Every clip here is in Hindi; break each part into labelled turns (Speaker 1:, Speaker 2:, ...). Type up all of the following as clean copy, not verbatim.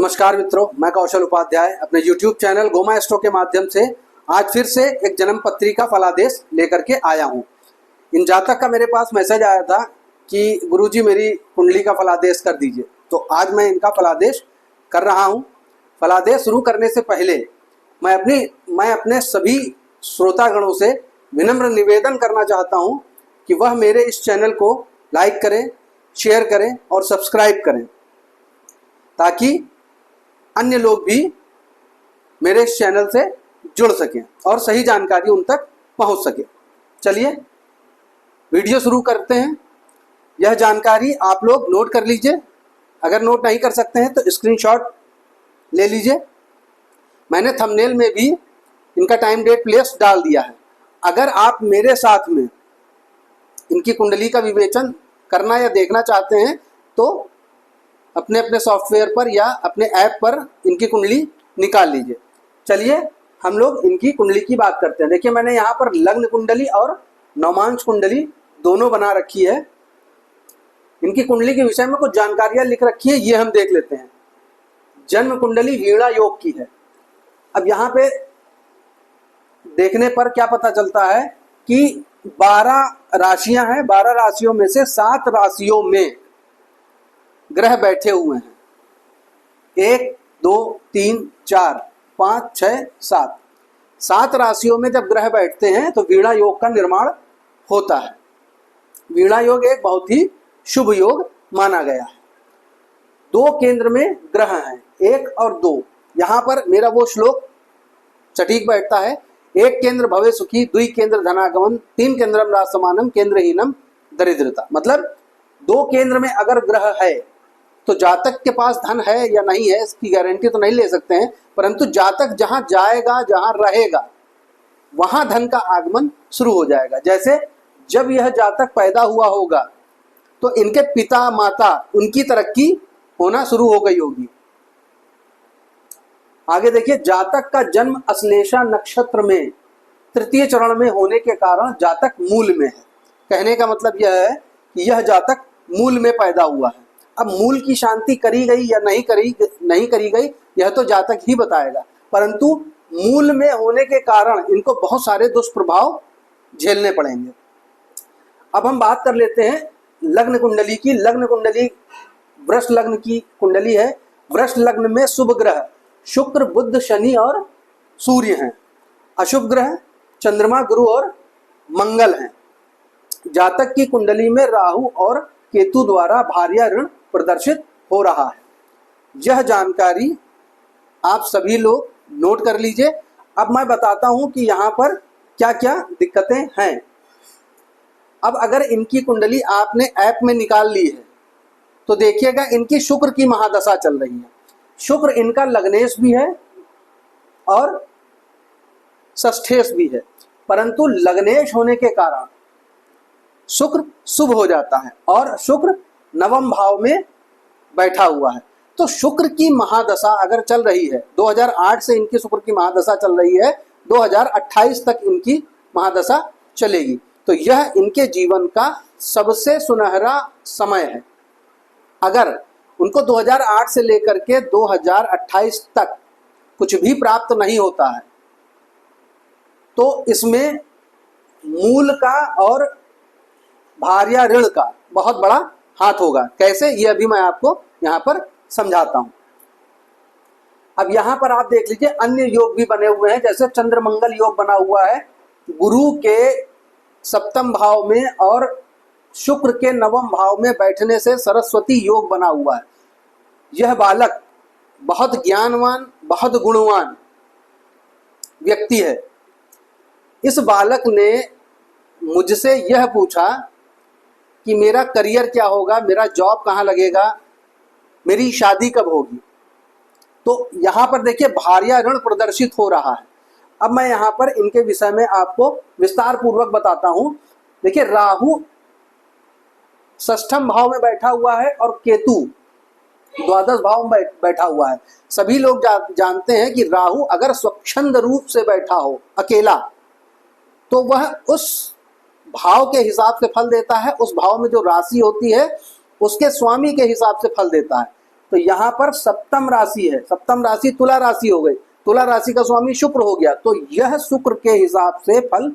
Speaker 1: नमस्कार मित्रों, मैं कौशल उपाध्याय अपने YouTube चैनल गोमा एस्ट्रो के माध्यम से आज फिर से एक जन्म पत्रिका फलादेश लेकर के आया हूं। इन जातक का मेरे पास मैसेज आया था कि गुरुजी मेरी कुंडली का फलादेश कर दीजिए, तो आज मैं इनका फलादेश कर रहा हूं। फलादेश शुरू करने से पहले मैं अपने सभी श्रोतागणों से विनम्र निवेदन करना चाहता हूं कि वह मेरे इस चैनल को लाइक करें, शेयर करें और सब्सक्राइब करें, ताकि अन्य लोग भी मेरे इस चैनल से जुड़ सकें और सही जानकारी उन तक पहुंच सके। चलिए वीडियो शुरू करते हैं। यह जानकारी आप लोग नोट कर लीजिए, अगर नोट नहीं कर सकते हैं तो स्क्रीनशॉट ले लीजिए। मैंने थंबनेल में भी इनका टाइम डेट प्लेस डाल दिया है। अगर आप मेरे साथ में इनकी कुंडली का विवेचन करना या देखना चाहते हैं तो अपने अपने सॉफ्टवेयर पर या अपने ऐप पर इनकी कुंडली निकाल लीजिए। चलिए हम लोग इनकी कुंडली की बात करते हैं। देखिए, मैंने यहाँ पर लग्न कुंडली और नवमांश कुंडली दोनों बना रखी है। इनकी कुंडली के विषय में कुछ जानकारियां लिख रखी है, ये हम देख लेते हैं। जन्म कुंडली वीणा योग की है। अब यहाँ पे देखने पर क्या पता चलता है कि 12 राशियां हैं। 12 राशियों में से 7 राशियों में ग्रह बैठे हुए हैं। 1 2 3 4 5 6 7 7 राशियों में जब ग्रह बैठते हैं तो वीणा योग का निर्माण होता है। वीणा योग एक बहुत ही शुभ योग माना गया है। 2 केंद्र में ग्रह हैं, 1 और 2। यहाँ पर मेरा वो श्लोक सटीक बैठता है। 1 केंद्र भवे सुखी, 2 केंद्र धनागमन, 3 केंद्रम राजसमानम, केंद्रहीनम दरिद्रता। मतलब 2 केंद्र में अगर ग्रह है तो जातक के पास धन है या नहीं है इसकी गारंटी तो नहीं ले सकते हैं, परंतु जातक जहां जाएगा, जहां रहेगा, वहां धन का आगमन शुरू हो जाएगा। जैसे जब यह जातक पैदा हुआ होगा तो इनके पिता माता उनकी तरक्की होना शुरू हो गई होगी। आगे देखिए, जातक का जन्म अश्लेषा नक्षत्र में तृतीय चरण में होने के कारण जातक मूल में है। कहने का मतलब यह है कि यह जातक मूल में पैदा हुआ है। अब मूल की शांति करी गई या नहीं करी गई यह तो जातक ही बताएगा, परंतु मूल में होने के कारण इनको बहुत सारे दुष्प्रभाव झेलने पड़ेंगे। अब हम बात कर लेते हैं लग्न कुंडली की। लग्न कुंडली वृष लग्न की कुंडली है। वृष लग्न में शुभ ग्रह शुक्र, बुध, शनि और सूर्य हैं। अशुभ ग्रह चंद्रमा, गुरु और मंगल हैं। जातक की कुंडली में राहु और केतु द्वारा भार्या ऋण प्रदर्शित हो रहा है। यह जानकारी आप सभी लोग नोट कर लीजिए। अब मैं बताता हूं कि यहाँ पर क्या क्या दिक्कतें हैं। अब अगर इनकी कुंडली आपने ऐप में निकाल ली है तो देखिएगा इनकी शुक्र की महादशा चल रही है। शुक्र इनका लग्नेश भी है और षष्ठेश भी है, परंतु लग्नेश होने के कारण शुक्र शुभ हो जाता है और शुक्र नवम भाव में बैठा हुआ है। तो शुक्र की महादशा अगर चल रही है, 2008 से इनकी शुक्र की महादशा चल रही है, 2028 तक इनकी महादशा चलेगी। तो यह इनके जीवन का सबसे सुनहरा समय है। अगर उनको 2008 से लेकर के 2028 तक कुछ भी प्राप्त नहीं होता है तो इसमें मूल का और भार्या ऋण का बहुत बड़ा हाथ होगा। कैसे, ये अभी मैं आपको यहाँ पर समझाता हूँ। अब यहाँ पर आप देख लीजिए अन्य योग भी बने हुए हैं। जैसे चंद्र मंगल योग बना हुआ है गुरु के 7वें भाव में और शुक्र के 9वें भाव में बैठने से सरस्वती योग बना हुआ है। यह बालक बहुत ज्ञानवान, बहुत गुणवान व्यक्ति है। इस बालक ने मुझसे यह पूछा कि मेरा करियर क्या होगा, मेरा जॉब कहाँ लगेगा, मेरी शादी कब होगी। तो यहाँ पर देखिए भार्या ऋण प्रदर्शित हो रहा है। अब मैं यहाँ पर इनके विषय में आपको विस्तार पूर्वक बताता हूँ। देखिए, राहु 6वें भाव में बैठा हुआ है और केतु 12 भाव में बैठा हुआ है। सभी लोग जानते हैं कि राहु अगर स्वच्छंद रूप से बैठा हो अकेला तो वह उस भाव के हिसाब से फल देता है। उस भाव में जो राशि होती है उसके स्वामी के हिसाब से फल देता है। तो यहाँ पर सप्तम राशि है, सप्तम राशि तुला राशि हो गई, तुला राशि का स्वामी शुक्र हो गया, तो यह शुक्र के हिसाब से फल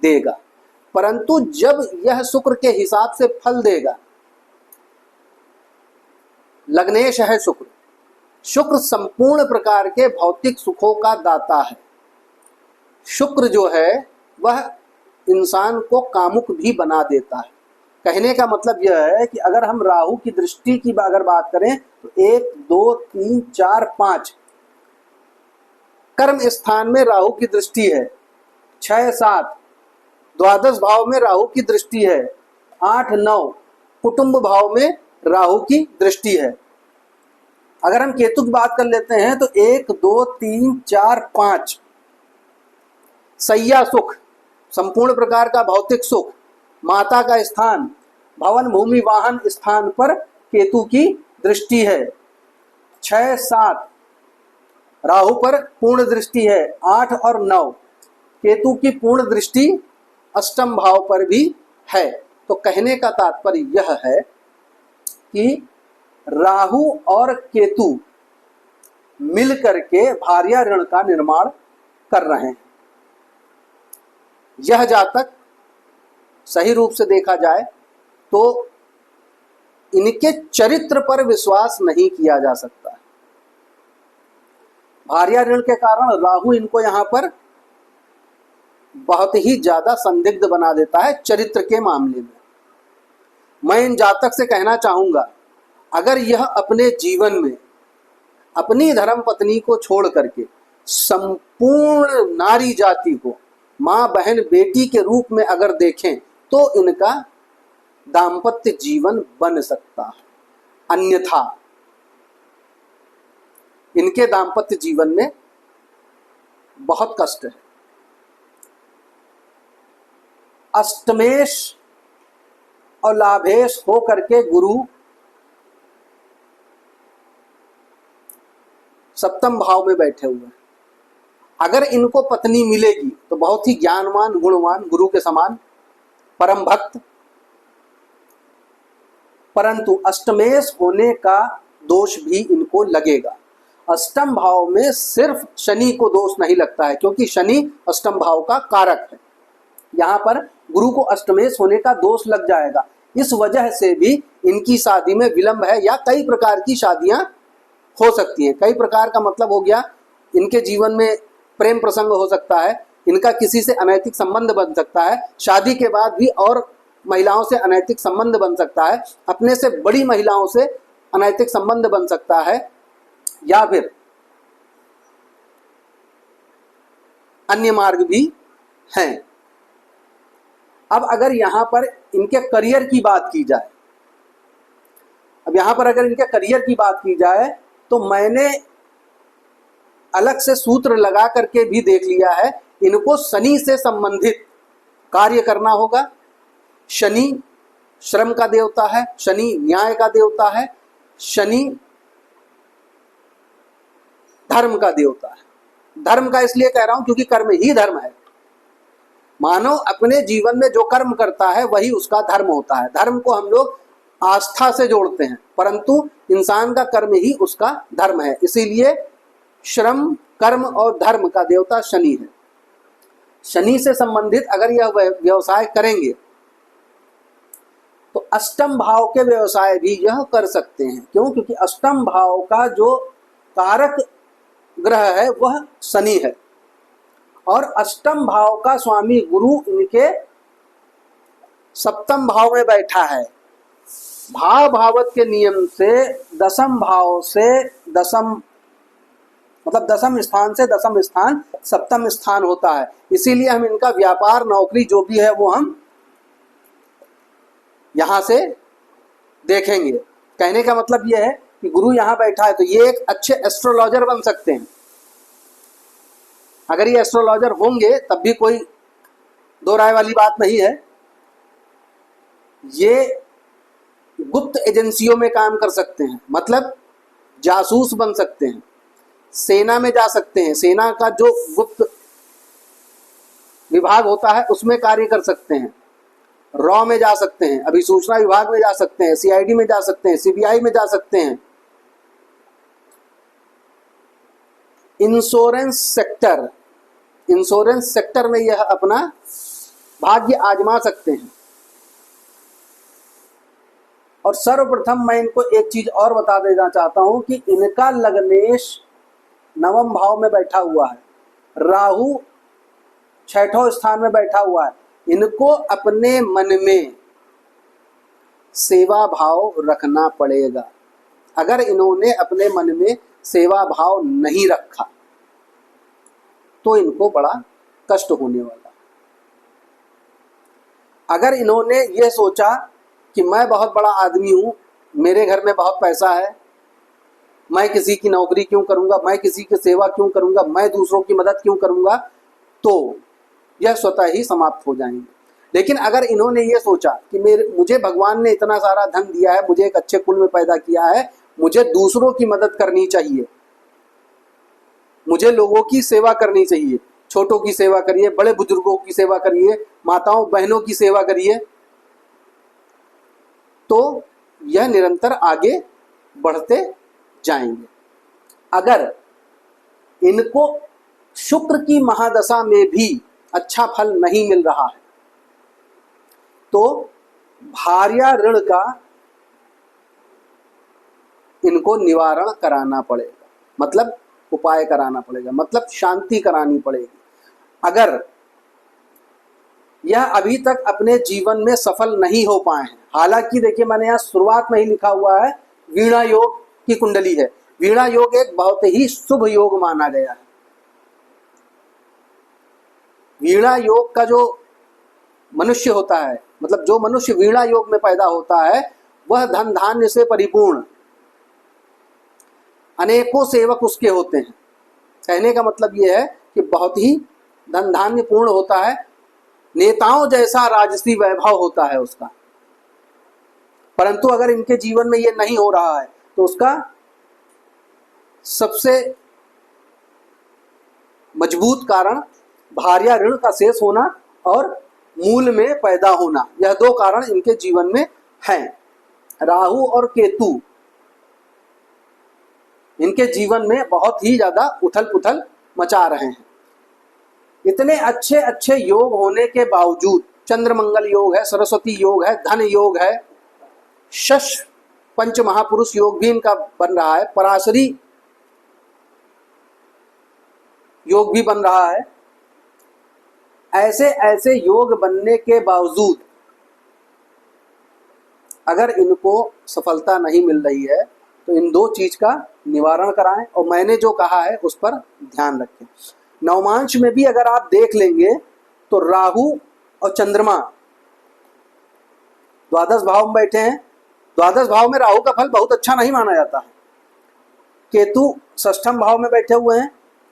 Speaker 1: देगा। परंतु जब यह शुक्र के हिसाब से फल देगा, लग्नेश है शुक्र, शुक्र संपूर्ण प्रकार के भौतिक सुखों का दाता है। शुक्र जो है वह इंसान को कामुक भी बना देता है। कहने का मतलब यह है कि अगर हम राहु की दृष्टि की अगर बात करें तो 1 2 3 4 5 कर्म स्थान में राहु की दृष्टि है, 6 7 द्वादश भाव में राहु की दृष्टि है, 8 9 कुटुंब भाव में राहु की दृष्टि है। अगर हम केतु की बात कर लेते हैं तो 1 2 3 4 5 सैया सुख, संपूर्ण प्रकार का भौतिक सुख, माता का स्थान, भवन भूमि वाहन स्थान पर केतु की दृष्टि है, 6 7 राहु पर पूर्ण दृष्टि है, 8 और 9 केतु की पूर्ण दृष्टि अष्टम भाव पर भी है। तो कहने का तात्पर्य यह है कि राहु और केतु मिलकर के भार्या ऋण का निर्माण कर रहे हैं। यह जातक सही रूप से देखा जाए तो इनके चरित्र पर विश्वास नहीं किया जा सकता। भार्या ऋण के कारण राहु इनको यहां पर बहुत ही ज्यादा संदिग्ध बना देता है चरित्र के मामले में। मैं इन जातक से कहना चाहूंगा, अगर यह अपने जीवन में अपनी धर्म पत्नी को छोड़ करके संपूर्ण नारी जाति को माँ बहन बेटी के रूप में अगर देखें तो इनका दाम्पत्य जीवन बन सकता है, अन्यथा इनके दाम्पत्य जीवन में बहुत कष्ट है। अष्टमेश और लाभेश हो करके गुरु सप्तम भाव में बैठे हुए हैं। अगर इनको पत्नी मिलेगी तो बहुत ही ज्ञानवान गुणवान गुरु के समान परम भक्त, परंतु अष्टमेश होने का दोष भी इनको लगेगा। अष्टम भाव में सिर्फ शनि को दोष नहीं लगता है, क्योंकि शनि अष्टम भाव का कारक है। यहाँ पर गुरु को अष्टमेश होने का दोष लग जाएगा। इस वजह से भी इनकी शादी में विलंब है, या कई प्रकार की शादियां हो सकती हैं। कई प्रकार का मतलब हो गया, इनके जीवन में प्रेम प्रसंग हो सकता है, इनका किसी से अनैतिक संबंध बन सकता है, शादी के बाद भी और महिलाओं से अनैतिक संबंध बन सकता है, अपने से बड़ी महिलाओं से अनैतिक संबंध बन सकता है, या फिर अन्य मार्ग भी हैं। अब अगर यहां पर इनके करियर की बात की जाए, तो मैंने अलग से सूत्र लगा करके भी देख लिया है। इनको शनि से संबंधित कार्य करना होगा। शनि श्रम का देवता है, शनि न्याय का देवता है, शनि धर्म का देवता है। धर्म का इसलिए कह रहा हूं क्योंकि कर्म ही धर्म है। मानव अपने जीवन में जो कर्म करता है वही उसका धर्म होता है। धर्म को हम लोग आस्था से जोड़ते हैं, परंतु इंसान का कर्म ही उसका धर्म है। इसीलिए श्रम कर्म और धर्म का देवता शनि है। शनि से संबंधित अगर यह व्यवसाय करेंगे तो अष्टम भाव के व्यवसाय भी यह कर सकते हैं। क्यों? क्योंकि अष्टम भाव का जो कारक ग्रह है वह शनि है, और अष्टम भाव का स्वामी गुरु इनके सप्तम भाव में बैठा है। भाव भावत के नियम से दसम भाव से दसम मतलब दसम स्थान से दसम स्थान सप्तम स्थान होता है। इसीलिए हम इनका व्यापार नौकरी जो भी है वो हम यहां से देखेंगे। कहने का मतलब यह है कि गुरु यहां बैठा है तो ये एक अच्छे एस्ट्रोलॉजर बन सकते हैं। अगर ये एस्ट्रोलॉजर होंगे तब भी कोई दो राय वाली बात नहीं है। ये गुप्त एजेंसियों में काम कर सकते हैं, मतलब जासूस बन सकते हैं, सेना में जा सकते हैं, सेना का जो गुप्त विभाग होता है उसमें कार्य कर सकते हैं, रॉ में जा सकते हैं, अभिसूचना विभाग में जा सकते हैं, सीआईडी में जा सकते हैं, सीबीआई में जा सकते हैं, इंश्योरेंस सेक्टर में यह अपना भाग्य आजमा सकते हैं। और सर्वप्रथम मैं इनको एक चीज और बता देना चाहता हूं कि इनका लग्नेश नवम भाव में बैठा हुआ है, राहु छठों स्थान में बैठा हुआ है। इनको अपने मन में सेवा भाव रखना पड़ेगा। अगर इन्होंने अपने मन में सेवा भाव नहीं रखा तो इनको बड़ा कष्ट होने वाला। अगर इन्होंने ये सोचा कि मैं बहुत बड़ा आदमी हूं, मेरे घर में बहुत पैसा है, मैं किसी की नौकरी क्यों करूंगा, मैं किसी की सेवा क्यों करूंगा, मैं दूसरों की मदद क्यों करूंगा, तो यह स्वतः ही समाप्त हो जाएंगे। लेकिन अगर इन्होंने ये सोचा कि मुझे भगवान ने इतना सारा धन दिया है, मुझे एक अच्छे कुल में पैदा किया है, मुझे दूसरों की मदद करनी चाहिए, मुझे लोगों की सेवा करनी चाहिए, छोटों की सेवा करिए, बड़े बुजुर्गों की सेवा करिए, माताओं बहनों की सेवा करिए, तो यह निरंतर आगे बढ़ते जाएंगे। अगर इनको शुक्र की महादशा में भी अच्छा फल नहीं मिल रहा है तो भार्या ऋण का इनको निवारण कराना पड़ेगा, मतलब उपाय कराना पड़ेगा, मतलब शांति करानी पड़ेगी। अगर यह अभी तक अपने जीवन में सफल नहीं हो पाए हैं, हालांकि देखिए मैंने यहाँ शुरुआत में ही लिखा हुआ है वीणा योग की कुंडली है। वीणा योग एक बहुत ही शुभ योग माना गया है। वीणा योग का जो मनुष्य होता है, मतलब जो मनुष्य वीणा योग में पैदा होता है, वह धन धान्य से परिपूर्ण, अनेकों सेवक उसके होते हैं। कहने का मतलब यह है कि बहुत ही धन धान्य पूर्ण होता है, नेताओं जैसा राजसी वैभव होता है उसका। परंतु अगर इनके जीवन में यह नहीं हो रहा है तो उसका सबसे मजबूत कारण भार्या ऋण का शेष होना और मूल में पैदा होना, यह दो कारण इनके जीवन में हैं। राहु और केतु इनके जीवन में बहुत ही ज्यादा उथल पुथल मचा रहे हैं। इतने अच्छे अच्छे योग होने के बावजूद, चंद्रमंगल योग है, सरस्वती योग है, धन योग है, शश पंच महापुरुष योग भी इनका बन रहा है, पराशरी योग भी बन रहा है। ऐसे ऐसे योग बनने के बावजूद अगर इनको सफलता नहीं मिल रही है तो इन दो चीज का निवारण कराएं और मैंने जो कहा है उस पर ध्यान रखें। नवमांश में भी अगर आप देख लेंगे तो राहु और चंद्रमा द्वादश भाव में बैठे हैं। द्वादश भाव में राहु का फल बहुत अच्छा नहीं माना जाता है। केतु षष्ठम भाव में बैठे हुए हैं,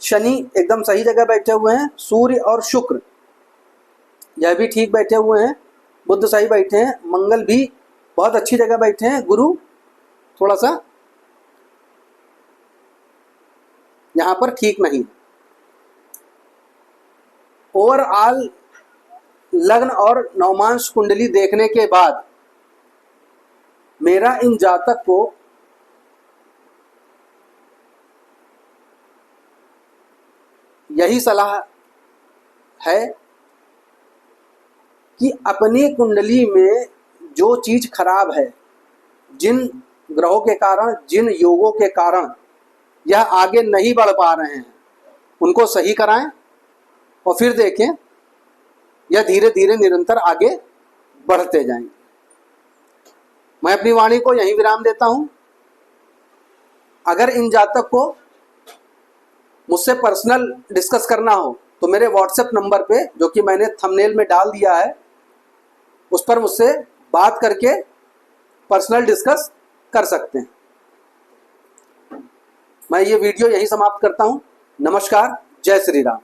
Speaker 1: शनि एकदम सही जगह बैठे हुए हैं, सूर्य और शुक्र यह भी ठीक बैठे हुए हैं, बुध सही बैठे हैं, मंगल भी बहुत अच्छी जगह बैठे हैं, गुरु थोड़ा सा यहां पर ठीक नहीं। ओवरऑल लग्न और नवमांश कुंडली देखने के बाद मेरा इन जातक को यही सलाह है कि अपनी कुंडली में जो चीज खराब है, जिन ग्रहों के कारण, जिन योगों के कारण यह आगे नहीं बढ़ पा रहे हैं, उनको सही कराएं और फिर देखें यह धीरे धीरे निरंतर आगे बढ़ते जाएंगे। मैं अपनी वाणी को यहीं विराम देता हूं। अगर इन जातक को मुझसे पर्सनल डिस्कस करना हो तो मेरे व्हाट्सएप नंबर पे, जो कि मैंने थंबनेल में डाल दिया है, उस पर मुझसे बात करके पर्सनल डिस्कस कर सकते हैं। मैं ये वीडियो यहीं समाप्त करता हूं। नमस्कार, जय श्री राम।